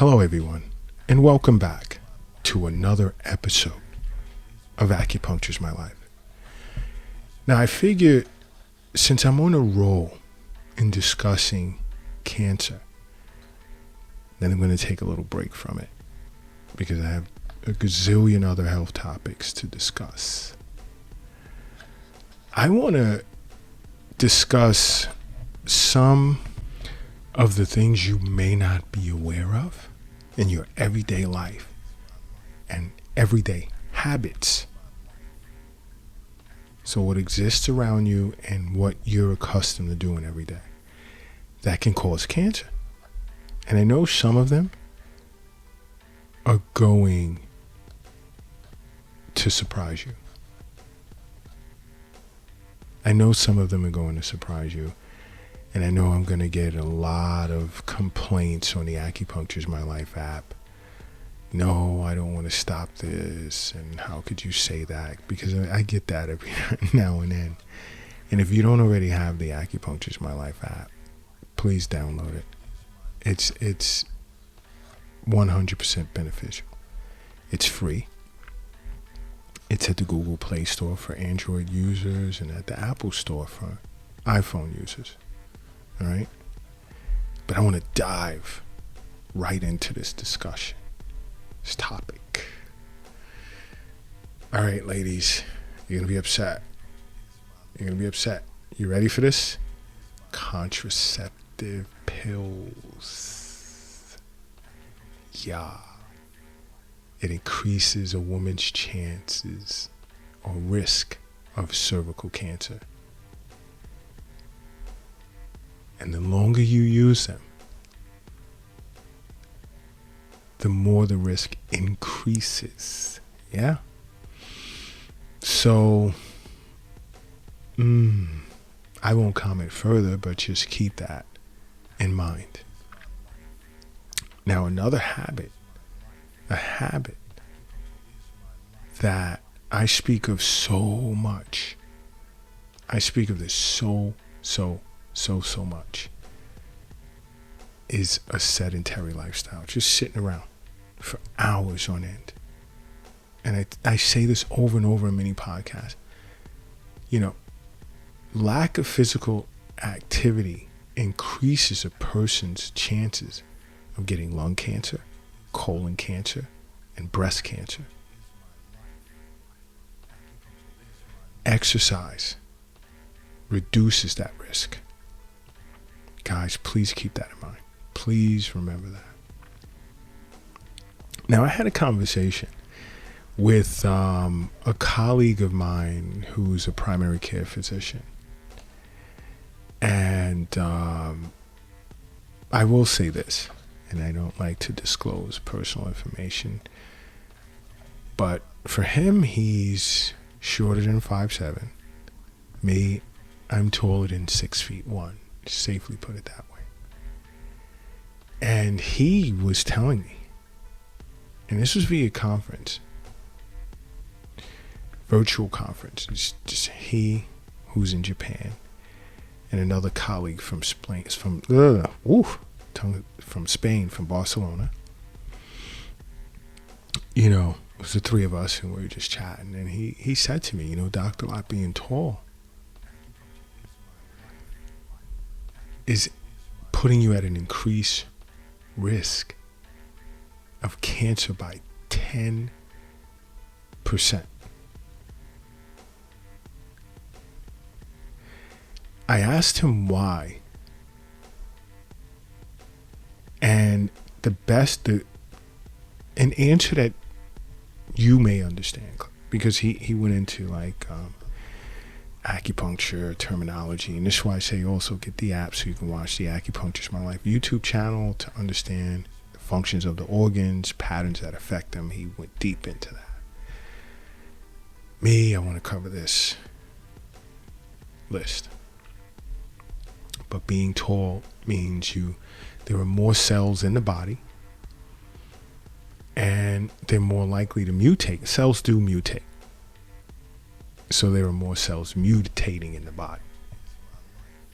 Hello, everyone, and welcome back to another episode of Acupuncture's My Life. Now, I figured since I'm on a roll in discussing cancer, then I'm going to take a little break from it because I have a gazillion other health topics to discuss. I want to discuss some of the things you may not be aware of in your everyday life and everyday habits. So what exists around you and what you're accustomed to doing every day that can cause cancer. And I know some of them are going to surprise you. I know some of them are going to surprise you. And I know I'm going to get a lot of complaints on the Acupuncture's My Life app. No, I don't want to stop this. And how could you say that? Because I get that every now and then. And if you don't already have the Acupuncture's My Life app, please download it. It's 100% beneficial. It's free. It's at the Google Play Store for Android users and at the Apple Store for iPhone users. All right? But I want to dive right into this discussion, this topic. All right, ladies, you're going to be upset. You're going to be upset. You ready for this? Contraceptive pills. Yeah. It increases a woman's chances or risk of cervical cancer. And the longer you use them, the more the risk increases. Yeah? So, I won't comment further, but just keep that in mind. Now, another habit, a habit that I speak of so much. I speak of this so much, is a sedentary lifestyle, just sitting around for hours on end. And I say this over and over in many podcasts. You know, lack of physical activity increases a person's chances of getting lung cancer, colon cancer, and breast cancer. Exercise reduces that risk. Guys, please keep that in mind. Please remember that. Now, I had a conversation with a colleague of mine who's a primary care physician. And I will say this, and I don't like to disclose personal information, but for him, he's shorter than 5'7". Me, I'm taller than 6'1". Safely put it that way. And he was telling me, and this was via conference, virtual conference. It's just he who's in Japan and another colleague from Spain, from Spain, from Barcelona. You know, it was the three of us and we were just chatting. And he said to me, Dr. Lott, being tall is putting you at an increased risk of cancer by 10%. I asked him why. And an answer that you may understand, because he went into acupuncture terminology, and this is why I say also get the app so you can watch the Acupuncture's My Life YouTube channel to understand the functions of the organs, patterns that affect them. He went deep into that. Me, I want to cover this list. But being tall means there are more cells in the body, and they're more likely to mutate. Cells do mutate. So there are more cells mutating in the body.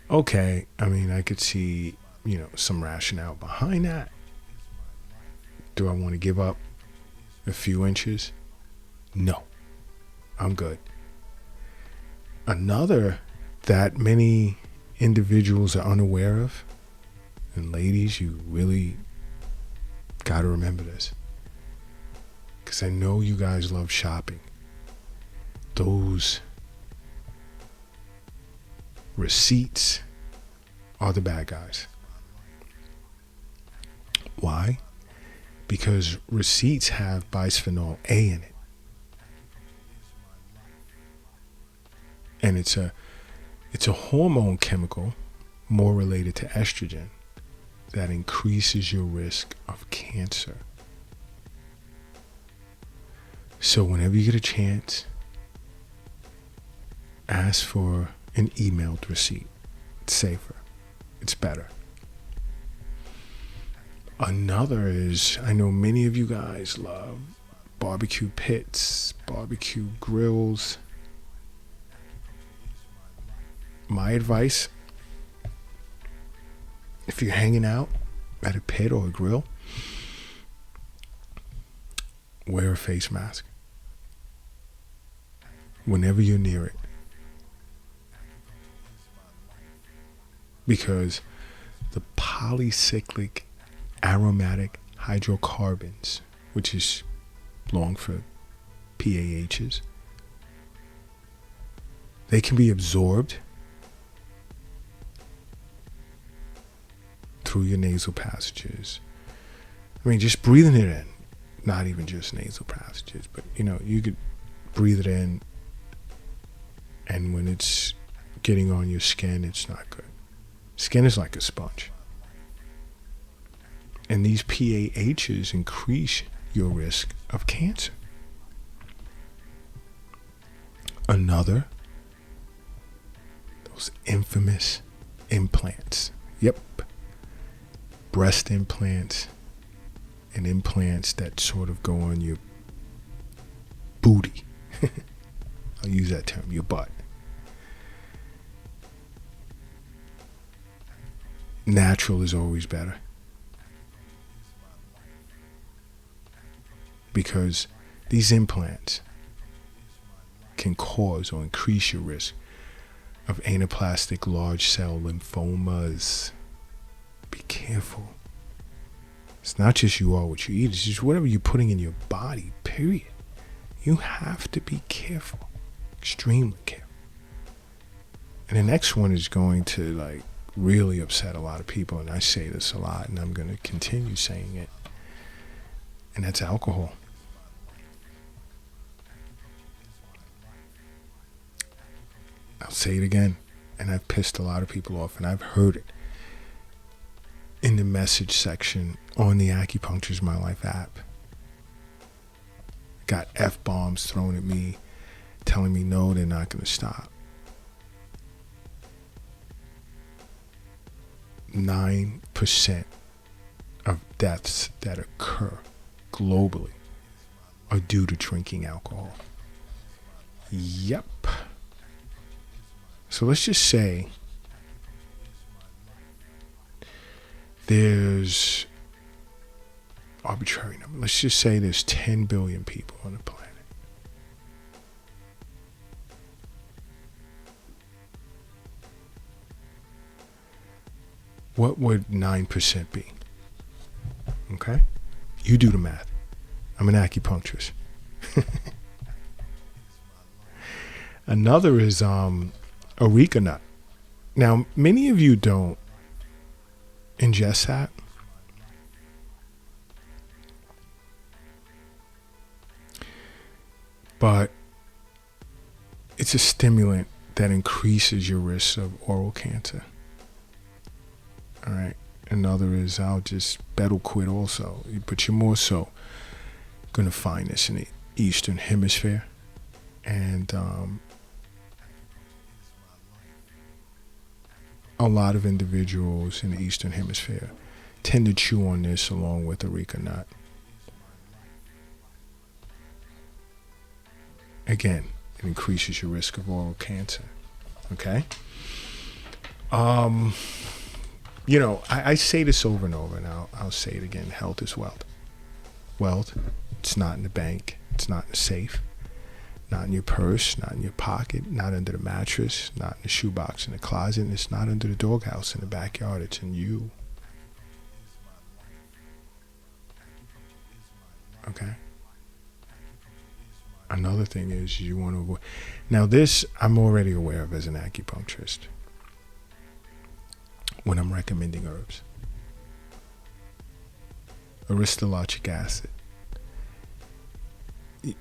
Okay, I mean, I could see, some rationale behind that. Do I want to give up a few inches? No, I'm good. Another that many individuals are unaware of, and ladies, you really got to remember this, because I know you guys love shopping. Those receipts are the bad guys. Why? Because receipts have bisphenol A in it. And it's a hormone chemical more related to estrogen that increases your risk of cancer. So whenever you get a chance, ask for an emailed receipt. It's safer. It's better. Another is, I know many of you guys love barbecue pits, barbecue grills. My advice, if you're hanging out at a pit or a grill, wear a face mask whenever you're near it. Because the polycyclic aromatic hydrocarbons, which is long for PAHs, they can be absorbed through your nasal passages. I mean, just breathing it in, not even just nasal passages, but you could breathe it in, and when it's getting on your skin, it's not good. Skin is like a sponge. And these PAHs increase your risk of cancer. Another, those infamous implants. Yep. Breast implants and implants that sort of go on your booty. I'll use that term, your butt. Natural is always better. Because these implants can cause or increase your risk of anaplastic large cell lymphomas. Be careful. It's not just you are what you eat, it's just whatever you're putting in your body, period. You have to be careful. Extremely careful. And the next one is going to really upset a lot of people, and I say this a lot, and I'm going to continue saying it, and that's alcohol. I'll say it again, and I've pissed a lot of people off, and I've heard it in the message section on the Acupuncture's My Life app. Got F-bombs thrown at me, telling me no, they're not going to stop. 9% of deaths that occur globally are due to drinking alcohol. Yep. So let's just say there's arbitrary number. Let's just say there's 10 billion people on the planet. What would 9% be? Okay? You do the math. I'm an acupuncturist. Another is areca nut. Now, many of you don't ingest that. But it's a stimulant that increases your risk of oral cancer. All right. Another is, I'll just battle quit also, but you're more so going to find this in the Eastern Hemisphere. And a lot of individuals in the Eastern Hemisphere tend to chew on this along with areca nut. Again, it increases your risk of oral cancer. Okay? I say this over and over, and I'll say it again. Health is wealth. wealth. It's not in the bank. It's not in the safe. Not in your purse, not in your pocket, not under the mattress, not in the shoebox in the closet, and it's not under the doghouse in the backyard. It's in you. Okay? Another thing is you want to avoid. Now this I'm already aware of as an acupuncturist when I'm recommending herbs. Aristolochic acid.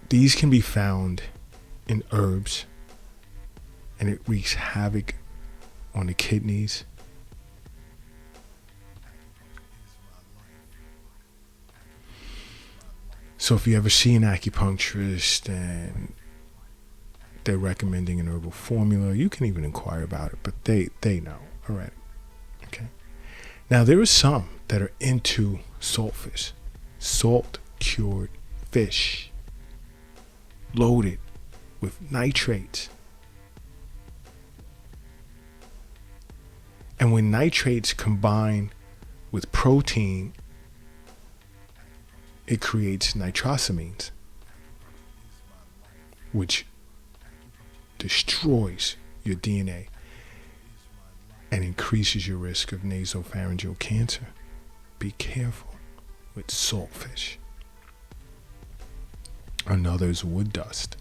These can be found in herbs, and it wreaks havoc on the kidneys. So if you ever see an acupuncturist and they're recommending an herbal formula, you can even inquire about it, but they know already. Okay. Now there are some that are into saltfish, salt cured fish, loaded with nitrates. And when nitrates combine with protein, it creates nitrosamines, which destroys your DNA and increases your risk of nasopharyngeal cancer. Be careful with saltfish. Another is wood dust.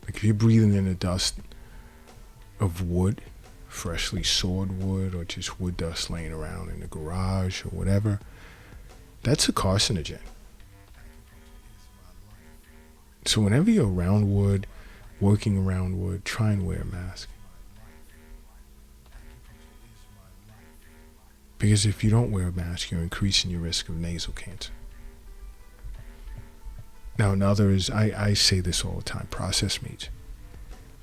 Like if you're breathing in the dust of wood, freshly sawed wood, or just wood dust laying around in the garage or whatever, that's a carcinogen. So whenever you're around wood, working around wood, try and wear a mask. Because if you don't wear a mask, you're increasing your risk of nasal cancer. Now another is, I say this all the time, processed meats.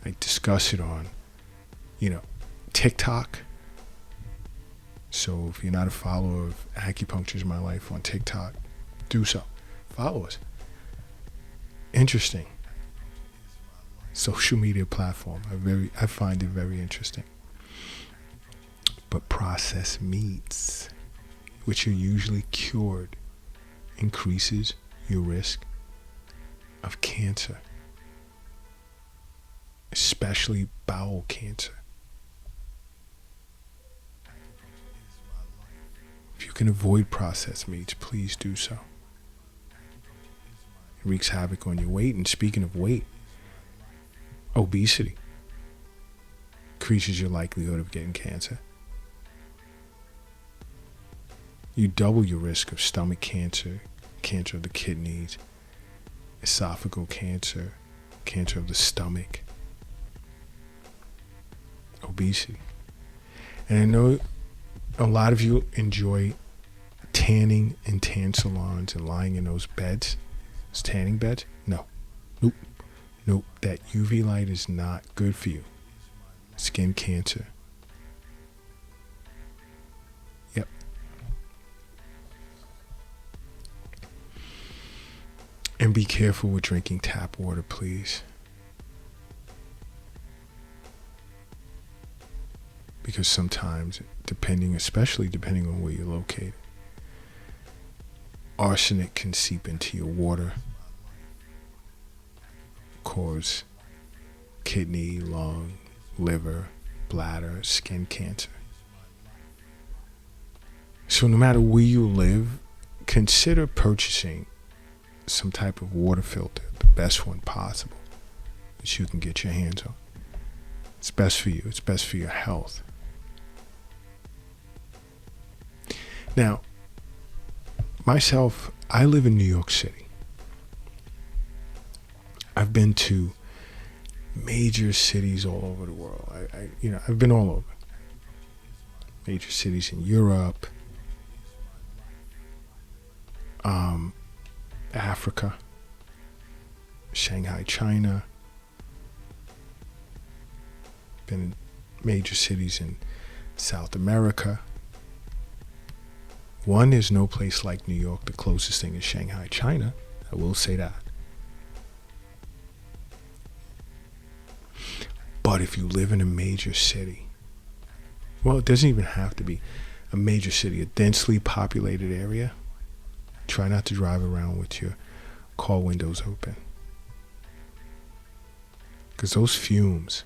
I discuss it on, TikTok. So if you're not a follower of Acupuncture is My Life on TikTok, do so. Follow us. Interesting. Social media platform. I find it very interesting. But processed meats, which are usually cured, increases your risk of cancer, especially bowel cancer. If you can avoid processed meats, please do so. It wreaks havoc on your weight. And speaking of weight, obesity increases your likelihood of getting cancer. You double your risk of stomach cancer, cancer of the kidneys, esophageal cancer, cancer of the stomach, obesity. And I know a lot of you enjoy tanning in tan salons and lying in those beds, those tanning beds. No. Nope. That UV light is not good for you. Skin cancer. Yep. And be careful with drinking tap water, please. Because sometimes, especially depending on where you're located, arsenic can seep into your water, cause kidney, lung, liver, bladder, skin cancer. So no matter where you live, consider purchasing some type of water filter, the best one possible that you can get your hands on. It's best for you. It's best for your health. Now, myself, I live in New York City. I've been to major cities all over the world. I've been all over. Major cities in Europe, Africa, Shanghai, China. Been in major cities in South America. One, there's no place like New York. The closest thing is Shanghai, China. I will say that. But if you live in a major city, well, it doesn't even have to be a major city, a densely populated area, Try not to drive around with your car windows open, because those fumes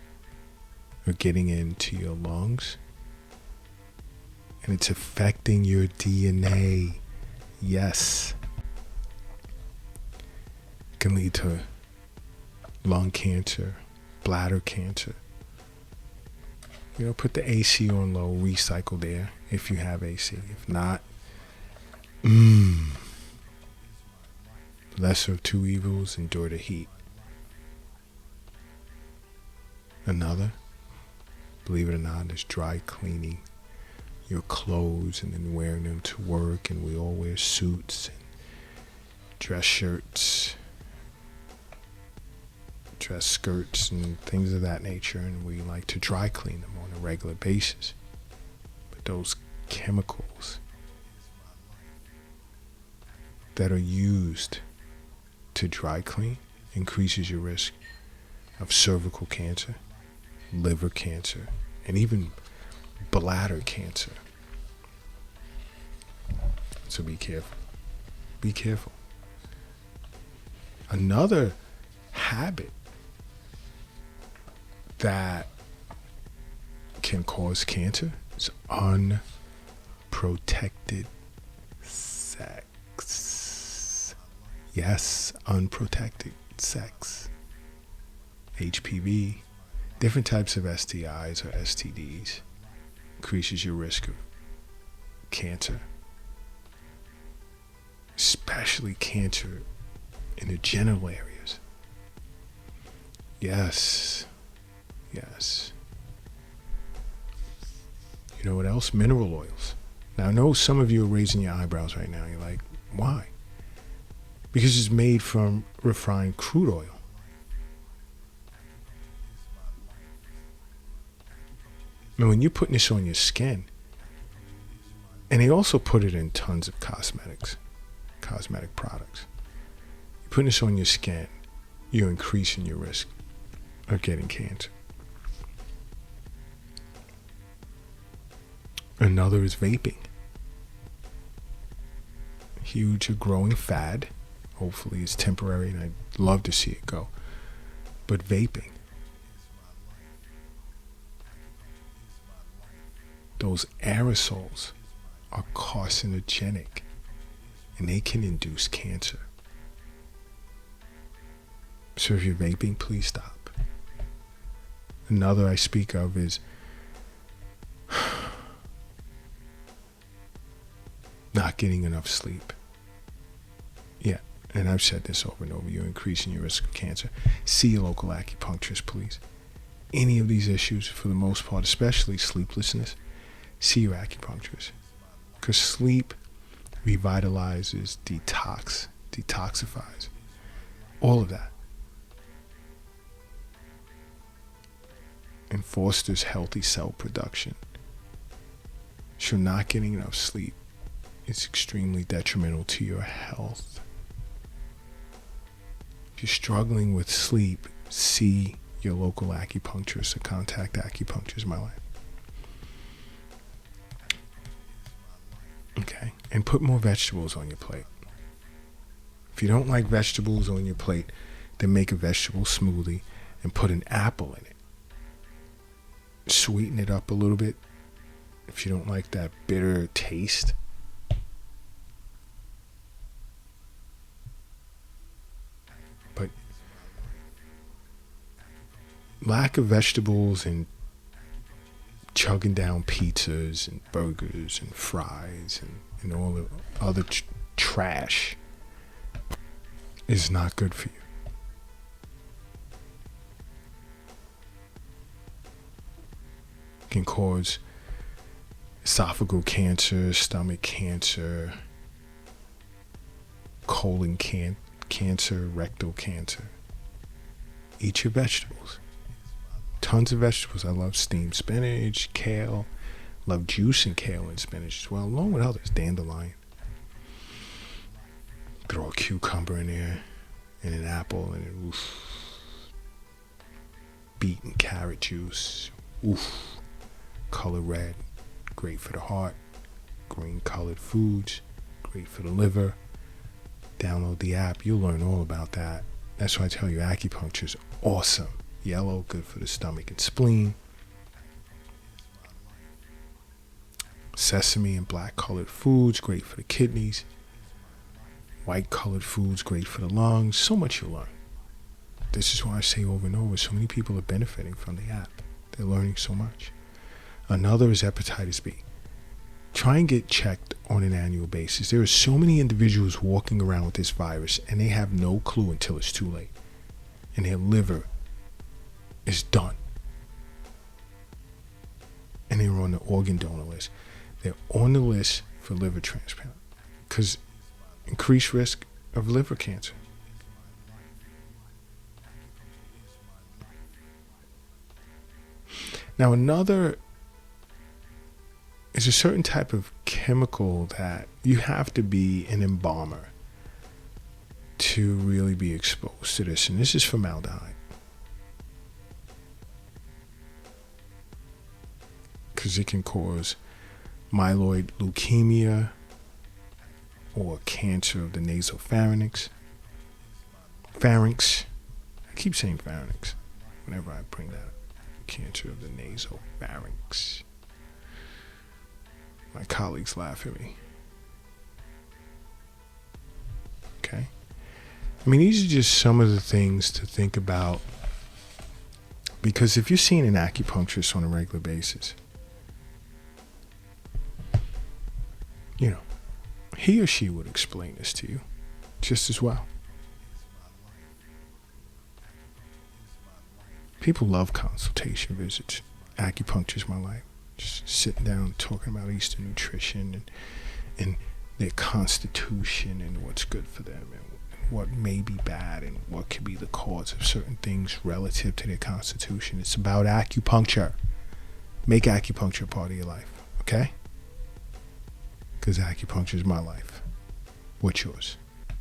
are getting into your lungs and it's affecting your DNA. Yes. It can lead to lung cancer, bladder cancer. Put the AC on low, recycle air if you have AC. If not, lesser of two evils, endure the heat. Another, believe it or not, is dry cleaning your clothes and then wearing them to work. And we all wear suits and dress shirts, dress skirts and things of that nature, and we like to dry clean them on a regular basis. But those chemicals that are used to dry clean increases your risk of cervical cancer, liver cancer, and even bladder cancer. So be careful. Be careful. Another habit that can cause cancer is unprotected sex. Yes, unprotected sex. HPV, different types of STIs or STDs increases your risk of cancer, especially cancer in the genital areas. Yes. You know what else? Mineral oils. Now, I know some of you are raising your eyebrows right now. You're like, why? Because it's made from refined crude oil. And when you're putting this on your skin, and they also put it in tons of cosmetic products. You're putting this on your skin, you're increasing your risk of getting cancer. Another is vaping. Huge growing fad. Hopefully it's temporary, and I'd love to see it go. But vaping, those aerosols are carcinogenic, and they can induce cancer. So if you're vaping, please stop. Another I speak of is not getting enough sleep. Yeah, and I've said this over and over. You're increasing your risk of cancer. See your local acupuncturist, please. Any of these issues, for the most part, especially sleeplessness, see your acupuncturist. Because sleep revitalizes, detoxifies, all of that. And fosters healthy cell production. So not getting enough sleep is extremely detrimental to your health. If you're struggling with sleep, see your local acupuncturist or contact Acupuncture My Life. Okay, and put more vegetables on your plate. If you don't like vegetables on your plate, then make a vegetable smoothie and put an apple in it. Sweeten it up a little bit if you don't like that bitter taste. But lack of vegetables and chugging down pizzas and burgers and fries and all the other trash is not good for you. It can cause esophageal cancer, stomach cancer, colon cancer, rectal cancer. Eat your vegetables. Tons of vegetables. I love steamed spinach, kale. Love juicing kale and spinach as well, along with others. Dandelion. Throw a cucumber in there and an apple and beet and carrot juice. Color red. Great for the heart. Green colored foods. Great for the liver. Download the app. You'll learn all about that. That's why I tell you, acupuncture is awesome. Yellow, good for the stomach and spleen. Sesame and black colored foods, great for the kidneys. White colored foods, great for the lungs. So much you'll learn. This is why I say over and over, so many people are benefiting from the app. They're learning so much. Another is hepatitis B. Try and get checked on an annual basis. There are so many individuals walking around with this virus and they have no clue until it's too late. And their liver is done. And they're on the organ donor list. They're on the list for liver transplant because increased risk of liver cancer. Now another is a certain type of chemical that you have to be an embalmer to really be exposed to this, and this is formaldehyde. Because it can cause myeloid leukemia or cancer of the nasopharynx. Pharynx. I keep saying pharynx whenever I bring that up. Cancer of the nasopharynx. My colleagues laugh at me. Okay? I mean, these are just some of the things to think about, because if you're seeing an acupuncturist on a regular basis, you know, he or she would explain this to you just as well. People love consultation visits. Acupuncture is my life. Just sitting down talking about Eastern nutrition and their constitution and what's good for them and what may be bad and what could be the cause of certain things relative to their constitution. It's about acupuncture. Make acupuncture a part of your life, okay? Because acupuncture is my life. What's yours?